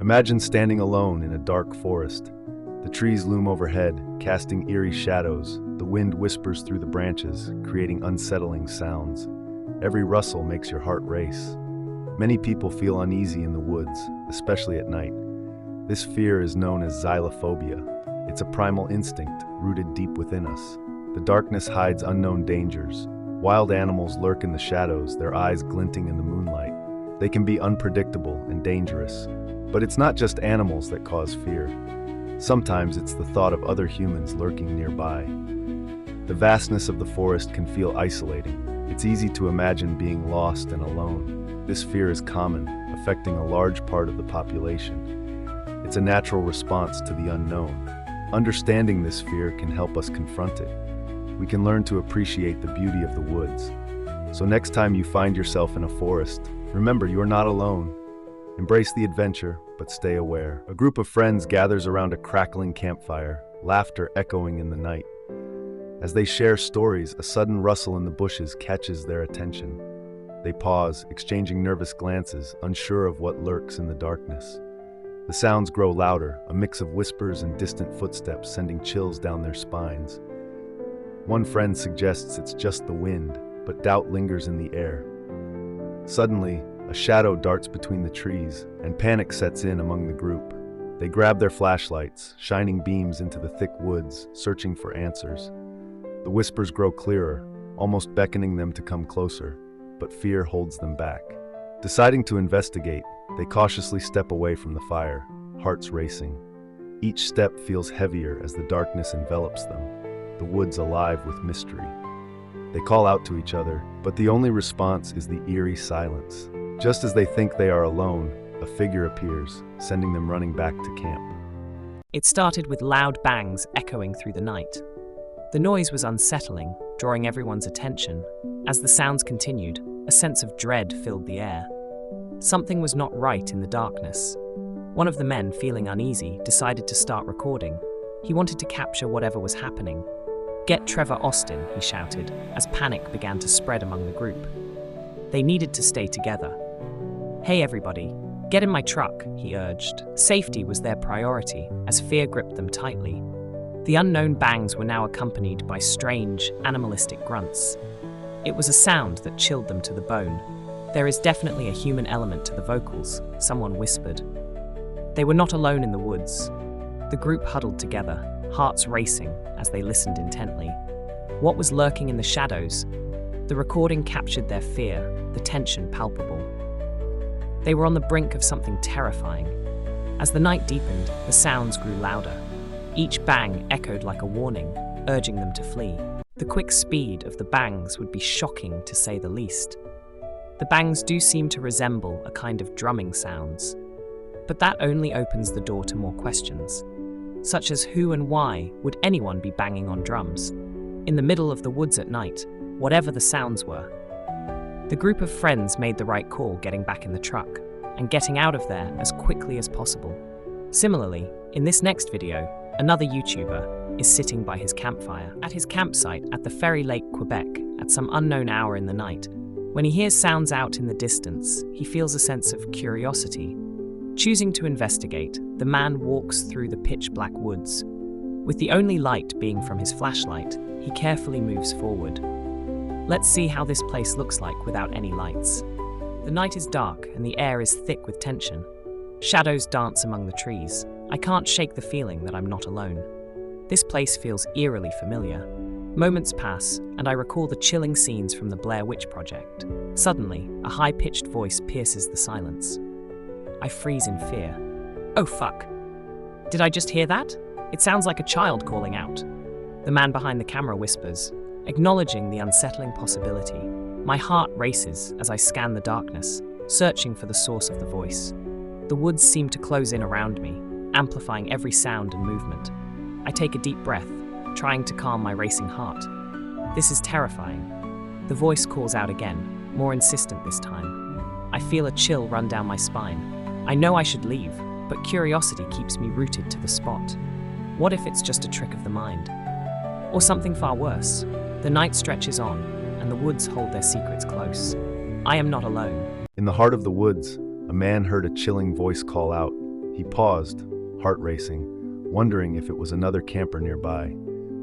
Imagine standing alone in a dark forest. The trees loom overhead, casting eerie shadows. The wind whispers through the branches, creating unsettling sounds. Every rustle makes your heart race. Many people feel uneasy in the woods, especially at night. This fear is known as xylophobia. It's a primal instinct rooted deep within us. The darkness hides unknown dangers. Wild animals lurk in the shadows, their eyes glinting in the moonlight. They can be unpredictable and dangerous. But it's not just animals that cause fear. Sometimes it's the thought of other humans lurking nearby. The vastness of the forest can feel isolating. It's easy to imagine being lost and alone. This fear is common, affecting a large part of the population. It's a natural response to the unknown. Understanding this fear can help us confront it. We can learn to appreciate the beauty of the woods. So next time you find yourself in a forest, remember you're not alone. Embrace the adventure, but stay aware. A group of friends gathers around a crackling campfire, laughter echoing in the night. As they share stories, a sudden rustle in the bushes catches their attention. They pause, exchanging nervous glances, unsure of what lurks in the darkness. The sounds grow louder, a mix of whispers and distant footsteps sending chills down their spines. One friend suggests it's just the wind, but doubt lingers in the air. Suddenly, a shadow darts between the trees, and panic sets in among the group. They grab their flashlights, shining beams into the thick woods, searching for answers. The whispers grow clearer, almost beckoning them to come closer, but fear holds them back. Deciding to investigate, they cautiously step away from the fire, hearts racing. Each step feels heavier as the darkness envelops them, the woods alive with mystery. They call out to each other, but the only response is the eerie silence. Just as they think they are alone, a figure appears, sending them running back to camp. It started with loud bangs echoing through the night. The noise was unsettling, drawing everyone's attention. As the sounds continued, a sense of dread filled the air. Something was not right in the darkness. One of the men, feeling uneasy, decided to start recording. He wanted to capture whatever was happening. "Get Trevor Austin," he shouted, as panic began to spread among the group. They needed to stay together. "Hey everybody, get in my truck," he urged. Safety was their priority, as fear gripped them tightly. The unknown bangs were now accompanied by strange, animalistic grunts. It was a sound that chilled them to the bone. "There is definitely a human element to the vocals," someone whispered. They were not alone in the woods. The group huddled together, hearts racing as they listened intently. What was lurking in the shadows? The recording captured their fear, the tension palpable. They were on the brink of something terrifying. As the night deepened, the sounds grew louder. Each bang echoed like a warning, urging them to flee. The quick speed of the bangs would be shocking, to say the least. The bangs do seem to resemble a kind of drumming sounds, but that only opens the door to more questions, such as who and why would anyone be banging on drums in the middle of the woods at night, whatever the sounds were. The group of friends made the right call, getting back in the truck and getting out of there as quickly as possible. Similarly, in this next video, another YouTuber is sitting by his campfire at his campsite at the Ferry Lake, Quebec, at some unknown hour in the night. When he hears sounds out in the distance, he feels a sense of curiosity. Choosing to investigate, the man walks through the pitch-black woods. With the only light being from his flashlight, he carefully moves forward. Let's see how this place looks like without any lights. The night is dark and the air is thick with tension. Shadows dance among the trees. I can't shake the feeling that I'm not alone. This place feels eerily familiar. Moments pass, and I recall the chilling scenes from the Blair Witch Project. Suddenly, a high-pitched voice pierces the silence. I freeze in fear. Oh fuck! Did I just hear that? It sounds like a child calling out. The man behind the camera whispers, acknowledging the unsettling possibility. My heart races as I scan the darkness, searching for the source of the voice. The woods seem to close in around me, amplifying every sound and movement. I take a deep breath, trying to calm my racing heart. This is terrifying. The voice calls out again, more insistent this time. I feel a chill run down my spine. I know I should leave, but curiosity keeps me rooted to the spot. What if it's just a trick of the mind? Or something far worse? The night stretches on, and the woods hold their secrets close. I am not alone. In the heart of the woods, a man heard a chilling voice call out, He paused, heart racing, wondering if it was another camper nearby.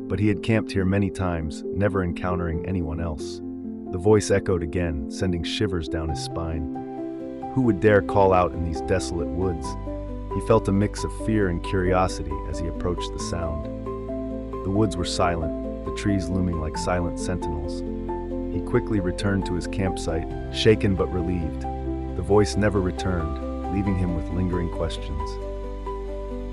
But he had camped here many times, never encountering anyone else. The voice echoed again, sending shivers down his spine. Who would dare call out in these desolate woods? He felt a mix of fear and curiosity as he approached the sound. The woods were silent, the trees looming like silent sentinels. He quickly returned to his campsite, shaken but relieved. The voice never returned, leaving him with lingering questions.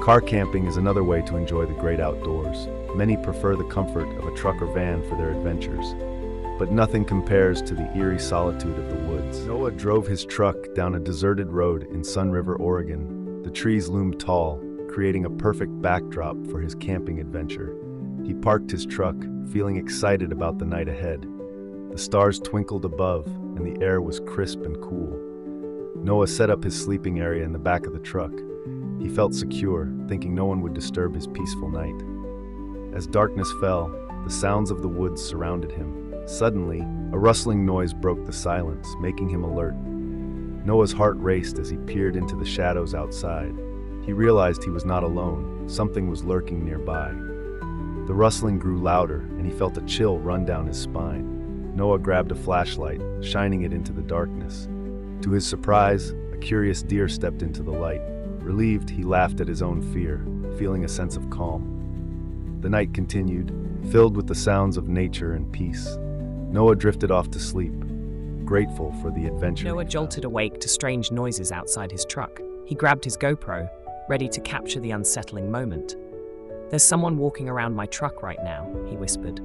Car camping is another way to enjoy the great outdoors. Many prefer the comfort of a truck or van for their adventures. But nothing compares to the eerie solitude of the woods. Noah drove his truck down a deserted road in Sun River, Oregon. The trees loomed tall, creating a perfect backdrop for his camping adventure. He parked his truck, feeling excited about the night ahead. The stars twinkled above, and the air was crisp and cool. Noah set up his sleeping area in the back of the truck. He felt secure, thinking no one would disturb his peaceful night. As darkness fell, the sounds of the woods surrounded him. Suddenly, a rustling noise broke the silence, making him alert. Noah's heart raced as he peered into the shadows outside. He realized he was not alone. Something was lurking nearby. The rustling grew louder, and he felt a chill run down his spine. Noah grabbed a flashlight, shining it into the darkness. To his surprise, a curious deer stepped into the light. Relieved, he laughed at his own fear, feeling a sense of calm. The night continued, filled with the sounds of nature and peace. Noah drifted off to sleep, grateful for the adventure. Noah jolted awake to strange noises outside his truck. He grabbed his GoPro, ready to capture the unsettling moment. "There's someone walking around my truck right now," he whispered.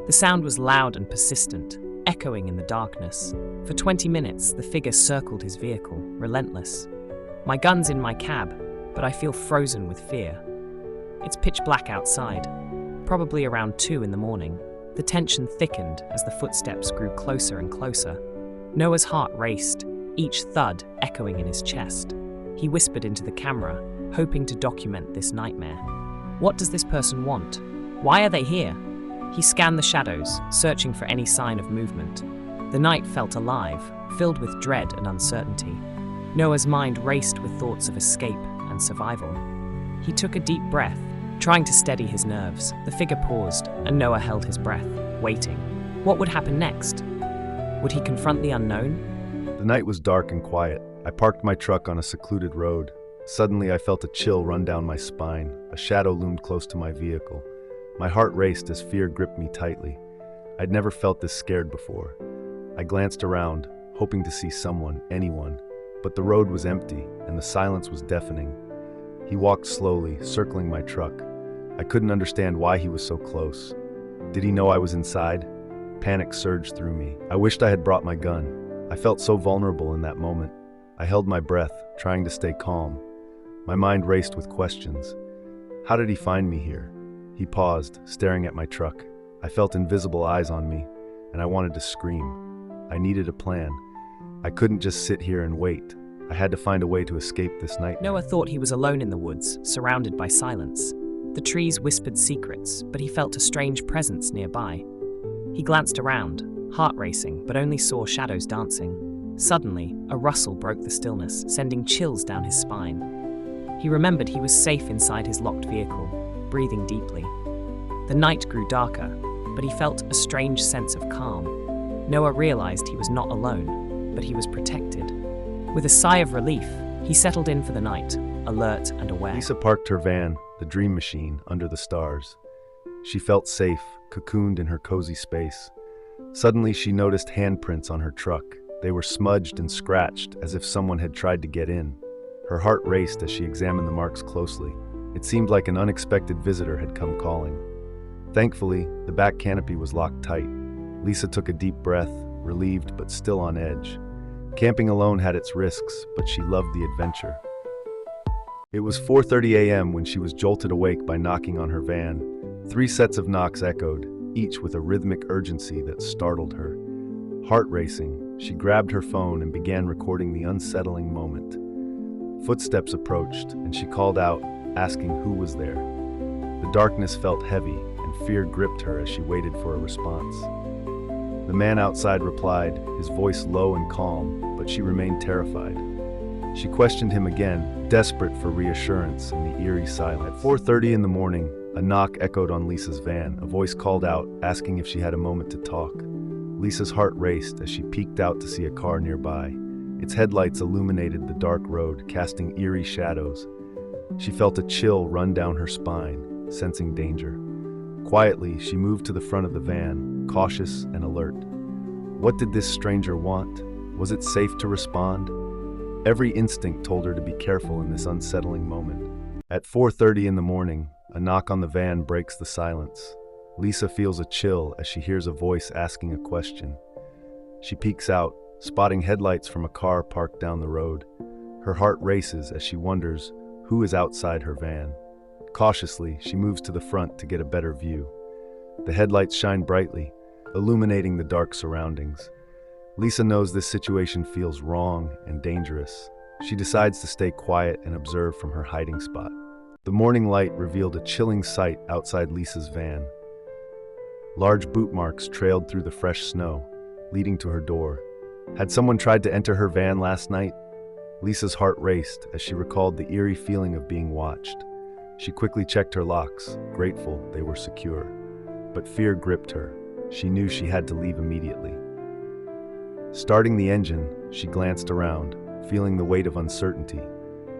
The sound was loud and persistent, echoing in the darkness. For 20 minutes, the figure circled his vehicle, relentless. "My gun's in my cab, but I feel frozen with fear." It's pitch black outside, probably around 2 in the morning. The tension thickened as the footsteps grew closer and closer. Noah's heart raced, each thud echoing in his chest. He whispered into the camera, hoping to document this nightmare. What does this person want? Why are they here? He scanned the shadows, searching for any sign of movement. The night felt alive, filled with dread and uncertainty. Noah's mind raced with thoughts of escape and survival. He took a deep breath, trying to steady his nerves. The figure paused, and Noah held his breath, waiting. What would happen next? Would he confront the unknown? The night was dark and quiet. I parked my truck on a secluded road. Suddenly, I felt a chill run down my spine. A shadow loomed close to my vehicle. My heart raced as fear gripped me tightly. I'd never felt this scared before. I glanced around, hoping to see someone, anyone. But the road was empty, and the silence was deafening. He walked slowly, circling my truck. I couldn't understand why he was so close. Did he know I was inside? Panic surged through me. I wished I had brought my gun. I felt so vulnerable in that moment. I held my breath, trying to stay calm. My mind raced with questions. How did he find me here? He paused, staring at my truck. I felt invisible eyes on me, and I wanted to scream. I needed a plan. I couldn't just sit here and wait. I had to find a way to escape this nightmare. Noah thought he was alone in the woods, surrounded by silence. The trees whispered secrets, but he felt a strange presence nearby. He glanced around, heart racing, but only saw shadows dancing. Suddenly, a rustle broke the stillness, sending chills down his spine. He remembered he was safe inside his locked vehicle, breathing deeply. The night grew darker, but he felt a strange sense of calm. Noah realized he was not alone, but he was protected. With a sigh of relief, he settled in for the night, alert and aware. Lisa parked her van, the Dream Machine, under the stars. She felt safe, cocooned in her cozy space. Suddenly, she noticed handprints on her truck. They were smudged and scratched, as if someone had tried to get in. Her heart raced as she examined the marks closely. It seemed like an unexpected visitor had come calling. Thankfully, the back canopy was locked tight. Lisa took a deep breath, relieved but still on edge. Camping alone had its risks, but she loved the adventure. It was 4:30 a.m. when she was jolted awake by knocking on her van. 3 sets of knocks echoed, each with a rhythmic urgency that startled her. Heart racing, she grabbed her phone and began recording the unsettling moment. Footsteps approached, and she called out, asking who was there. The darkness felt heavy, and fear gripped her as she waited for a response. The man outside replied, his voice low and calm, but she remained terrified. She questioned him again, desperate for reassurance in the eerie silence. At 4:30 in the morning, a knock echoed on Lisa's van. A voice called out, asking if she had a moment to talk. Lisa's heart raced as she peeked out to see a car nearby. Its headlights illuminated the dark road, casting eerie shadows. She felt a chill run down her spine, sensing danger. Quietly, she moved to the front of the van, cautious and alert. What did this stranger want? Was it safe to respond? Every instinct told her to be careful in this unsettling moment. At 4:30 in the morning, a knock on the van breaks the silence. Lisa feels a chill as she hears a voice asking a question. She peeks out, spotting headlights from a car parked down the road. Her heart races as she wonders who is outside her van. Cautiously, she moves to the front to get a better view. The headlights shine brightly, illuminating the dark surroundings. Lisa knows this situation feels wrong and dangerous. She decides to stay quiet and observe from her hiding spot. The morning light revealed a chilling sight outside Lisa's van. Large boot marks trailed through the fresh snow, leading to her door. Had someone tried to enter her van last night? Lisa's heart raced as she recalled the eerie feeling of being watched. She quickly checked her locks, grateful they were secure. But fear gripped her. She knew she had to leave immediately. Starting the engine, she glanced around, feeling the weight of uncertainty.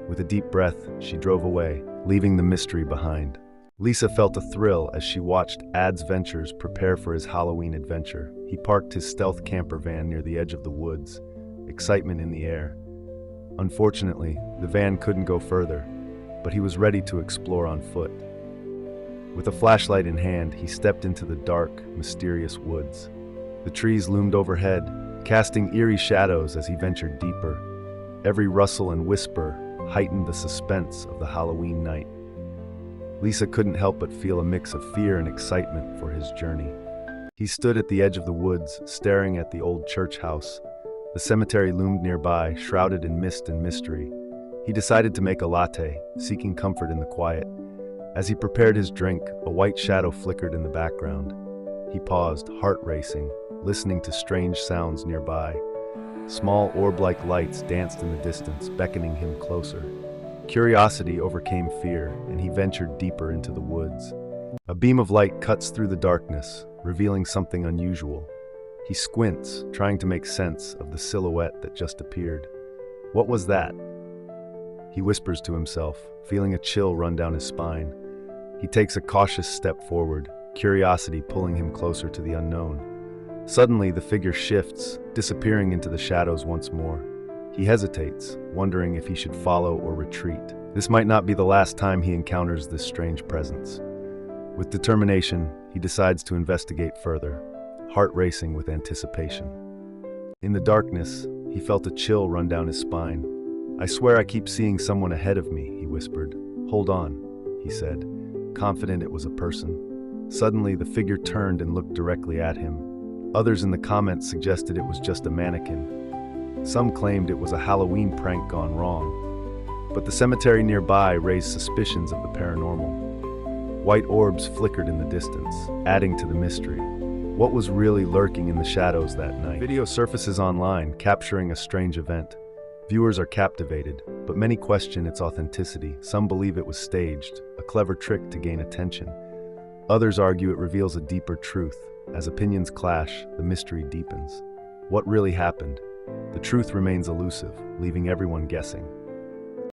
With a deep breath, she drove away, leaving the mystery behind. Lisa felt a thrill as she watched Ad's Ventures prepare for his Halloween adventure. He parked his stealth camper van near the edge of the woods, excitement in the air. Unfortunately, the van couldn't go further, but he was ready to explore on foot. With a flashlight in hand, he stepped into the dark, mysterious woods. The trees loomed overhead, casting eerie shadows as he ventured deeper. Every rustle and whisper heightened the suspense of the Halloween night. Lisa couldn't help but feel a mix of fear and excitement for his journey. He stood at the edge of the woods, staring at the old church house. The cemetery loomed nearby, shrouded in mist and mystery. He decided to make a latte, seeking comfort in the quiet. As he prepared his drink, a white shadow flickered in the background. He paused, heart racing, listening to strange sounds nearby. Small orb-like lights danced in the distance, beckoning him closer. Curiosity overcame fear, and he ventured deeper into the woods. A beam of light cuts through the darkness, revealing something unusual. He squints, trying to make sense of the silhouette that just appeared. What was that? He whispers to himself, feeling a chill run down his spine. He takes a cautious step forward, curiosity pulling him closer to the unknown. Suddenly, the figure shifts, disappearing into the shadows once more. He hesitates, wondering if he should follow or retreat. This might not be the last time he encounters this strange presence. With determination, he decides to investigate further, heart racing with anticipation. In the darkness, he felt a chill run down his spine. "I swear I keep seeing someone ahead of me," he whispered. "Hold on," he said, confident it was a person. Suddenly, the figure turned and looked directly at him. Others in the comments suggested it was just a mannequin. Some claimed it was a Halloween prank gone wrong. But the cemetery nearby raised suspicions of the paranormal. White orbs flickered in the distance, adding to the mystery. What was really lurking in the shadows that night? Video surfaces online, capturing a strange event. Viewers are captivated, but many question its authenticity. Some believe it was staged, a clever trick to gain attention. Others argue it reveals a deeper truth. As opinions clash, the mystery deepens. What really happened? The truth remains elusive, leaving everyone guessing.